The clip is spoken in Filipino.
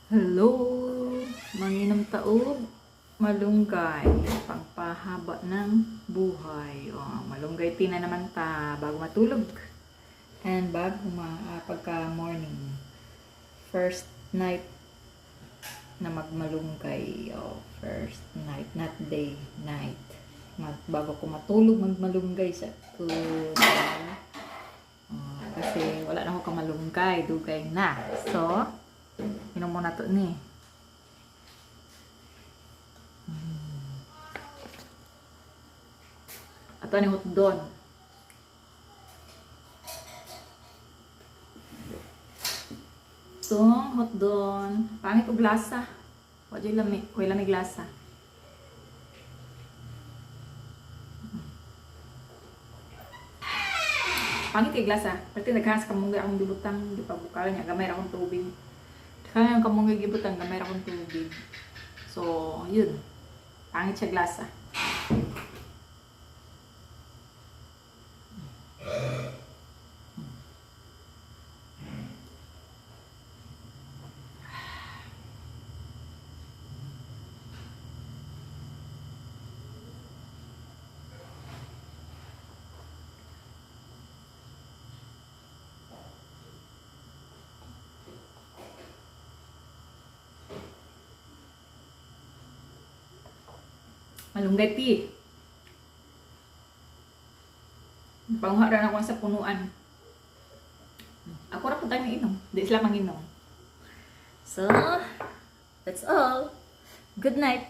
Hello! Manginom taog, malunggay, pagpahaba ng buhay. Malunggay tea na naman ta bago matulog. And bago pagka morning. First night na magmalunggay. First night, not day, night. Bago ko matulog, magmalunggay sa good. Kasi wala na ako kamalunggay, dugay na. So, inom muna to ni. Ato ni hotdon. Itong hotdon. Pangit og lasa. Wala lamig lasa. Pangit kay glasa. Pati naghas kamunggay akong gibutang, di pa bukalan niya, gamay ra akong tubig. Kaya yung kamunggay gibutang, gamay ra akong tubig. So, yun. Pangit siya glasa. Malunggay tea. Panguha rin ako sa punuan. Ako ra po tayo inom. Di sila manginom. So, that's all. Good night.